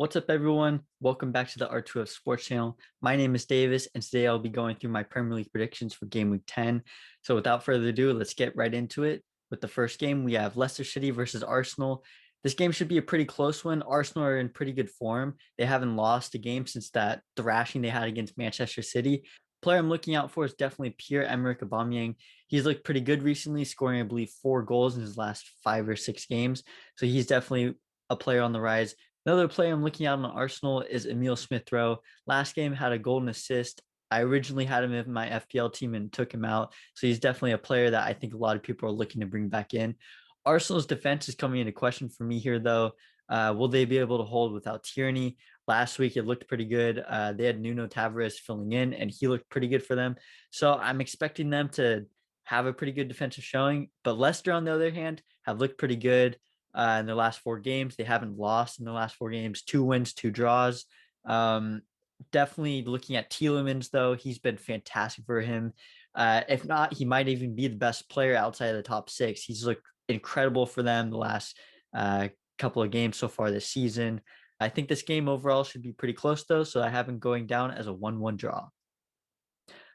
What's up, everyone? Welcome back to the R2F Sports Channel. My name is Davis, and today I'll be going through my Premier League predictions for Game Week 10. So, without further ado, let's get right into it. With the first game, we have Leicester City versus Arsenal. This game should be a pretty close one. Arsenal are in pretty good form. They haven't lost a game since that thrashing they had against Manchester City. Player I'm looking out for is definitely Pierre-Emerick Aubameyang. He's looked pretty good recently, scoring, I believe, 4 goals in his last 5 or 6 games. So he's definitely a player on the rise. Another player I'm looking at on Arsenal is Emil Smith-Rowe. Last game had a golden assist. I originally had him in my FPL team and took him out. So he's definitely a player that I think a lot of people are looking to bring back in. Arsenal's defense is coming into question for me here, though. Will they be able to hold without Tierney? Last week, it looked pretty good. They had Nuno Tavares filling in, and he looked pretty good for them. So I'm expecting them to have a pretty good defensive showing. But Leicester, on the other hand, have looked pretty good in their last 4 games. They haven't lost in the last 4 games, 2 wins, 2 draws. Um, Definitely looking at Tielemans, though, he's been fantastic for him. If not, he might even be the best player outside of the top six. He's looked incredible for them the last couple of games so far this season. I think this game overall should be pretty close, though, so I have him going down as a 1-1 draw.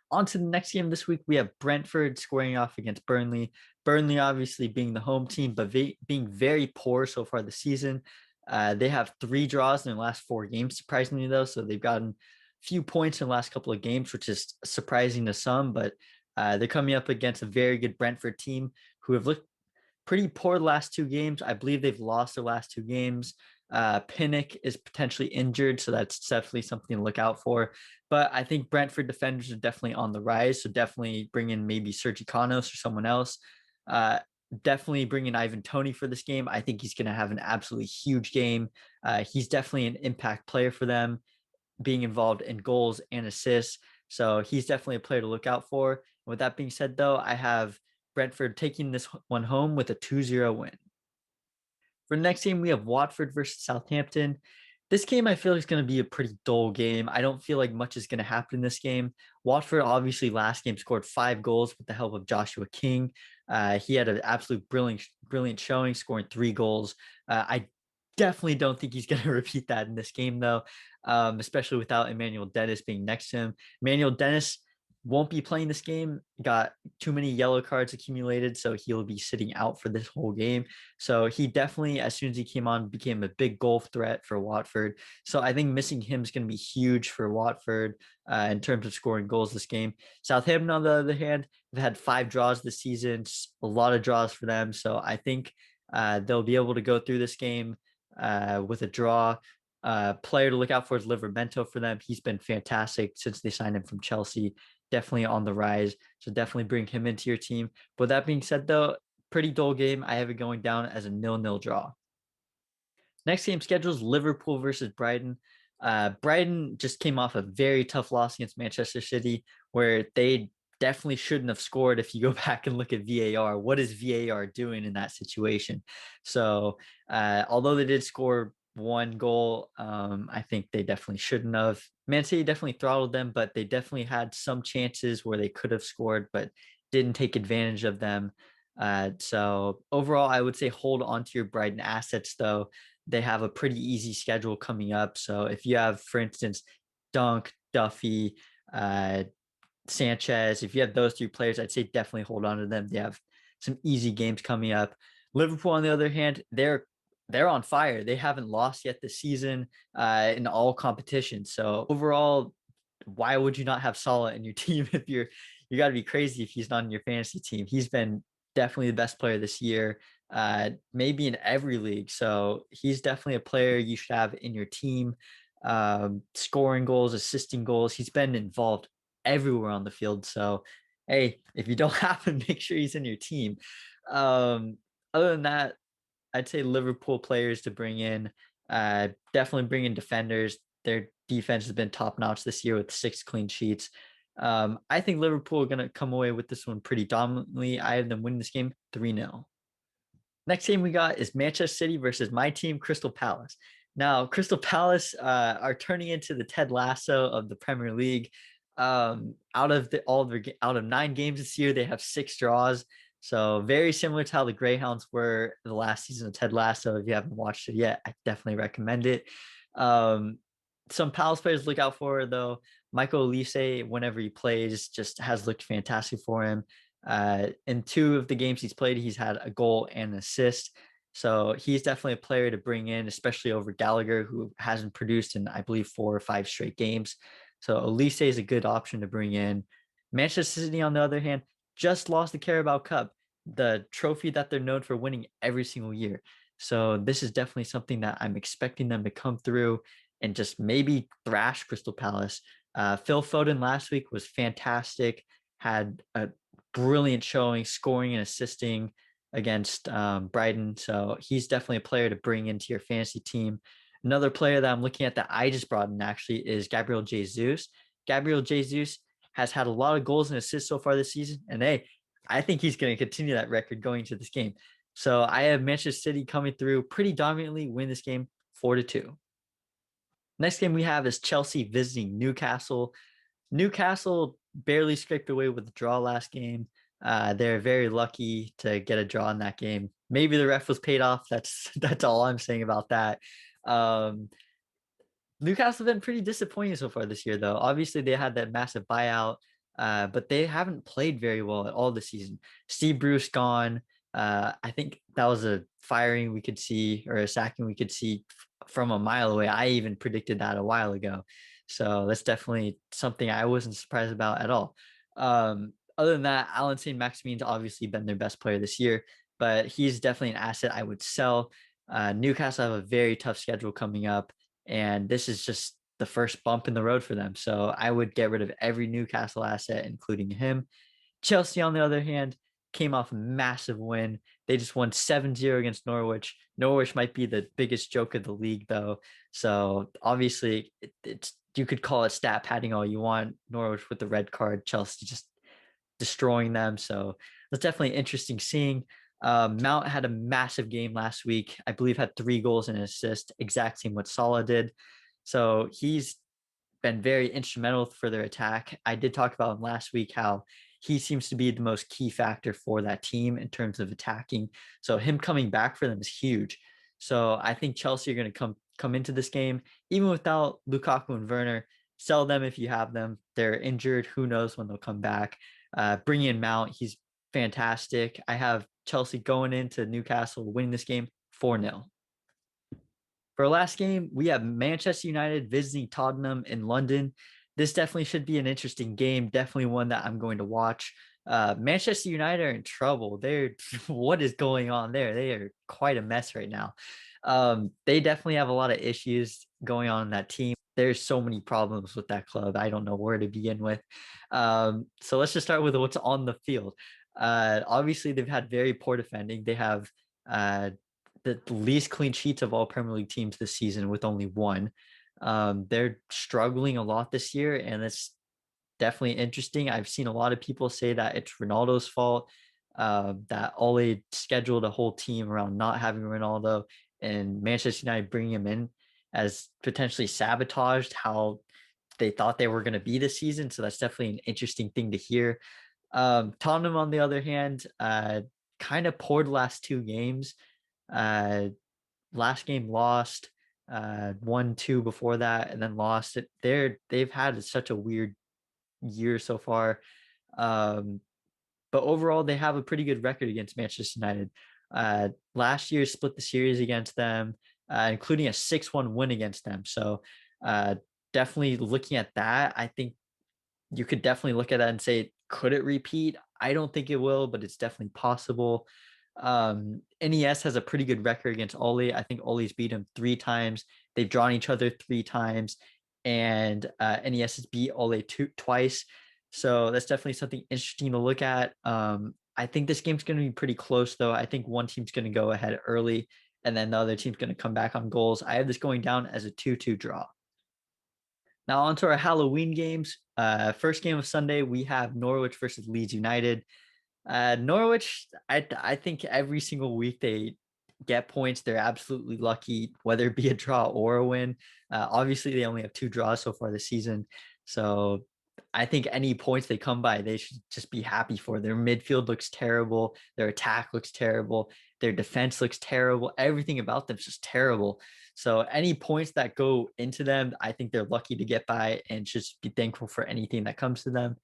On to the next game this week, we have Brentford squaring off against Burnley. Burnley obviously being the home team, but being very poor so far this season. They have 3 draws in their last 4 games, surprisingly, though. So they've gotten a few points in the last couple of games, which is surprising to some. But they're coming up against a very good Brentford team who have looked pretty poor the last 2 games. I believe they've lost their last 2 games. Pinnock is potentially injured, so that's definitely something to look out for. But I think Brentford defenders are definitely on the rise, so definitely bring in maybe Sergi Canos or someone else. Uh, Definitely bring in Ivan Toney for this game. I think he's going to have an absolutely huge game. He's definitely an impact player for them, being involved in goals and assists. So he's definitely a player to look out for. With that being said, though, I have Brentford taking this one home with a 2-0 win. For the next game, we have Watford versus Southampton. This game, I feel like is going to be a pretty dull game. I don't feel like much is going to happen in this game. Watford, obviously, last game scored 5 goals with the help of Joshua King. He had an absolute brilliant showing, scoring 3 goals. I definitely don't think he's going to repeat that in this game, though, especially without Emmanuel Dennis being next to him. Emmanuel Dennis won't be playing this game, got too many yellow cards accumulated, so he'll be sitting out for this whole game. So he definitely, as soon as he came on, became a big goal threat for Watford. So I think missing him is going to be huge for Watford in terms of scoring goals this game. Southampton, on the other hand, have had 5 draws this season, a lot of draws for them. So I think they'll be able to go through this game with a draw. Player to look out for is Livramento for them. He's been fantastic since they signed him from Chelsea. Definitely on the rise. So definitely bring him into your team. But that being said, though, pretty dull game. I have it going down as a 0-0 draw. Next game schedules Liverpool versus Brighton. Brighton just came off a very tough loss against Manchester City, where they definitely shouldn't have scored. If you go back and look at VAR, what is VAR doing in that situation? So, although they did score 1 goal, I think they definitely shouldn't have. Man City definitely throttled them, but they definitely had some chances where they could have scored, but didn't take advantage of them. So overall, I would say hold on to your Brighton assets, though. They have a pretty easy schedule coming up. So if you have, for instance, Dunk, Duffy, uh, Sanchez, if you have those 3 players, I'd say definitely hold on to them. They have some easy games coming up. Liverpool, on the other hand, they're on fire. They haven't lost yet this season in all competitions. So overall, why would you not have Salah in your team if you got to be crazy if he's not in your fantasy team? He's been definitely the best player this year, maybe in every league. So he's definitely a player you should have in your team, scoring goals, assisting goals. He's been involved everywhere on the field. So, hey, if you don't have him, make sure he's in your team. Other than that, I'd say Liverpool players to bring in. Definitely bring in defenders. Their defense has been top notch this year with 6 clean sheets. I think Liverpool are going to come away with this one pretty dominantly. I have them winning this game 3-0. Next game we got is Manchester City versus my team, Crystal Palace. Now, Crystal Palace are turning into the Ted Lasso of the Premier League. Out of 9 games this year, they have 6 draws. So very similar to how the Greyhounds were the last season of Ted Lasso. If you haven't watched it yet, I definitely recommend it. Um, some Palace players to look out for though. Michael Olise, whenever he plays, just has looked fantastic for him. In two of the games he's played, he's had a goal and an assist. So he's definitely a player to bring in, especially over Gallagher, who hasn't produced in, I believe, 4 or 5 straight games. So Olise is a good option to bring in. Manchester City, on the other hand, just lost the Carabao Cup, the trophy that they're known for winning every single year. So this is definitely something that I'm expecting them to come through and just maybe thrash Crystal Palace. Phil Foden last week was fantastic, had a brilliant showing, scoring and assisting against Brighton. So he's definitely a player to bring into your fantasy team. Another player that I'm looking at that I just brought in actually is Gabriel Jesus. Gabriel Jesus has had a lot of goals and assists so far this season. And hey, I think he's going to continue that record going to this game. So I have Manchester City coming through pretty dominantly, win this game 4-2. Next game we have is Chelsea visiting Newcastle. Newcastle barely scraped away with a draw last game. They're very lucky to get a draw in that game. Maybe the ref was paid off. That's all I'm saying about that. Um, Newcastle have been pretty disappointing so far this year, though. Obviously, they had that massive buyout, but they haven't played very well at all this season. Steve Bruce gone. I think that was a firing we could see or a sacking we could see from a mile away. I even predicted that a while ago. So that's definitely something I wasn't surprised about at all. Other than that, Alan St. Maximin's obviously been their best player this year, but he's definitely an asset I would sell. Newcastle have a very tough schedule coming up, and this is just the first bump in the road for them. So I would get rid of every Newcastle asset, including him. Chelsea, on the other hand, came off a massive win. They just won 7-0 against Norwich. Norwich might be the biggest joke of the league, though. So obviously, it's you could call it stat padding all you want. Norwich with the red card, Chelsea just destroying them. So that's definitely interesting seeing. Mount had a massive game last week. I believe had 3 goals and an assist, exact same what Salah did. So he's been very instrumental for their attack. I did talk about him last week how he seems to be the most key factor for that team in terms of attacking. So him coming back for them is huge. So I think Chelsea are going to come into this game even without Lukaku and Werner. Sell them if you have them. They're injured. Who knows when they'll come back? Bring in Mount. He's fantastic. I have Chelsea going into Newcastle winning this game 4-0. For our last game, we have Manchester United visiting Tottenham in London. This definitely should be an interesting game. Definitely one that I'm going to watch. Manchester United are in trouble. They're what is going on there? They are quite a mess right now. They definitely have a lot of issues going on in that team. There's so many problems with that club. I don't know where to begin with. So let's just start with what's on the field. Obviously, they've had very poor defending. They have the least clean sheets of all Premier League teams this season with only one. They're struggling a lot this year, and it's definitely interesting. I've seen a lot of people say that it's Ronaldo's fault, that Ole scheduled a whole team around not having Ronaldo, and Manchester United bringing him in as potentially sabotaged how they thought they were going to be this season. So that's definitely an interesting thing to hear. Tottenham, on the other hand, kind of poured last 2 games. Uh, Last game lost, 1-2 before that, and then lost it. They've had such a weird year so far. Um, but overall, they have a pretty good record against Manchester United. Last year split the series against them, including a 6-1 win against them. So definitely looking at that, I think you could definitely look at that and say, could it repeat? I don't think it will, but it's definitely possible. NES has a pretty good record against Ole. I think Ole's beat him 3 times. They've drawn each other 3 times, and NES has beat Ole twice. So that's definitely something interesting to look at. I think this game's going to be pretty close, though. I think one team's going to go ahead early, and then the other team's going to come back on goals. I have this going down as a 2-2 draw. Now on to our Halloween games. First game of Sunday, we have Norwich versus Leeds United. Norwich, I think every single week they get points. They're absolutely lucky, whether it be a draw or a win. Obviously, they only have 2 draws so far this season. So I think any points they come by, they should just be happy for. Their midfield looks terrible. Their attack looks terrible. Their defense looks terrible. Everything about them is just terrible. So any points that go into them, I think they're lucky to get by and just be thankful for anything that comes to them.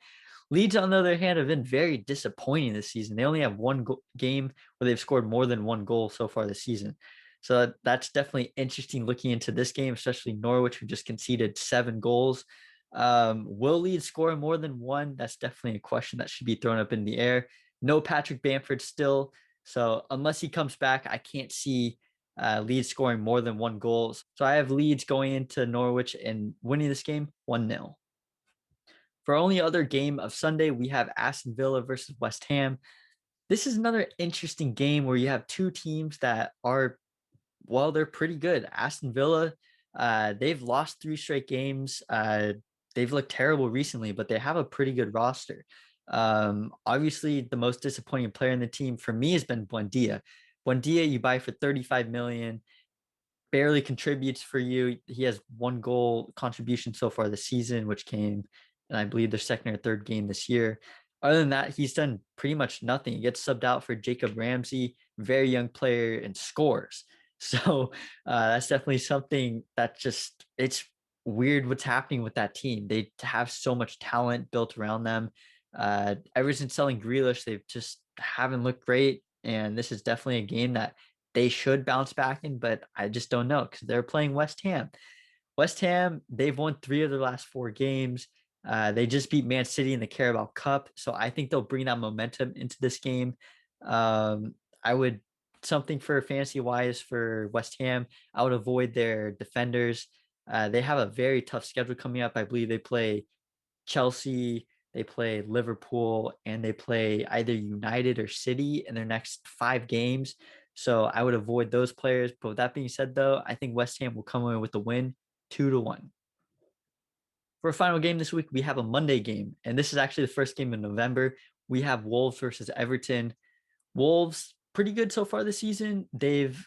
Leeds, on the other hand, have been very disappointing this season. They only have one game where they've scored more than one goal so far this season. So that's definitely interesting looking into this game, especially Norwich, who just conceded 7 goals. Will Leeds score more than one? That's definitely a question that should be thrown up in the air. No Patrick Bamford still. So unless he comes back, I can't see Leeds scoring more than 1 goal. So I have Leeds going into Norwich and winning this game 1-0. For only other game of Sunday, we have Aston Villa versus West Ham. This is another interesting game where you have two teams that are, well, they're pretty good. Aston Villa, they've lost 3 straight games. They've looked terrible recently, but they have a pretty good roster. Obviously, the most disappointing player in the team for me has been Buendia. Buendia, you buy for 35 million, barely contributes for you. He has 1 goal contribution so far this season, which came, and I believe, their second or third game this year. Other than that, he's done pretty much nothing. He gets subbed out for Jacob Ramsey, very young player, and scores. So that's definitely something that just, it's weird what's happening with that team. They have so much talent built around them. Ever since selling Grealish, they've just haven't looked great. And this is definitely a game that they should bounce back in, but I just don't know because they're playing West Ham. West Ham, they've won 3 of their last 4 games. They just beat Man City in the Carabao Cup, so I think they'll bring that momentum into this game. I would, something for fantasy wise for West Ham, I would avoid their defenders. They have a very tough schedule coming up. I believe they play Chelsea, they play Liverpool, and they play either United or City in their next 5 games. So I would avoid those players. But with that being said, though, I think West Ham will come away with the win 2-1. For a final game this week, we have a Monday game, and this is actually the first game in November. We have Wolves versus Everton. Wolves, pretty good so far this season. They've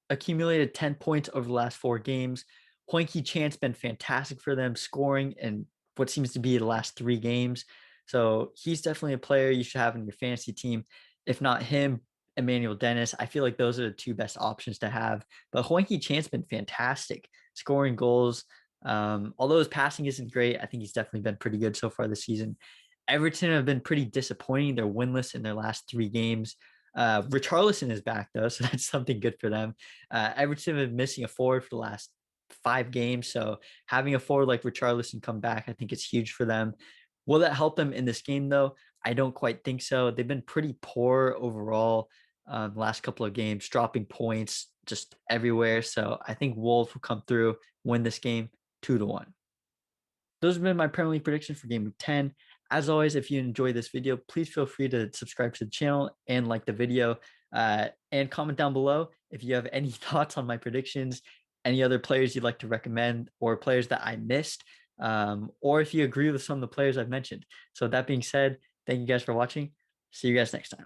accumulated 10 points over the last 4 games. Hoinky Chance been fantastic for them, scoring in what seems to be the last 3 games. So he's definitely a player you should have in your fantasy team. If not him, Emmanuel Dennis. I feel like those are the 2 best options to have. But Hoinky Chance been fantastic, scoring goals. Although his passing isn't great, I think he's definitely been pretty good so far this season. Everton have been pretty disappointing. They're winless in their last 3 games. Richarlison is back though, so that's something good for them. Everton have been missing a forward for the last 5 games, so having a forward like Richarlison come back, I think it's huge for them. Will that help them in this game though? I don't quite think so. They've been pretty poor overall the last couple of games, dropping points just everywhere. So I think Wolves will come through, win this game 2-1. Those have been my Premier League predictions for Game Week 10. As always, if you enjoy this video, please feel free to subscribe to the channel and like the video, and comment down below if you have any thoughts on my predictions, any other players you'd like to recommend, or players that I missed, or if you agree with some of the players I've mentioned. So that being said, thank you guys for watching. See you guys next time.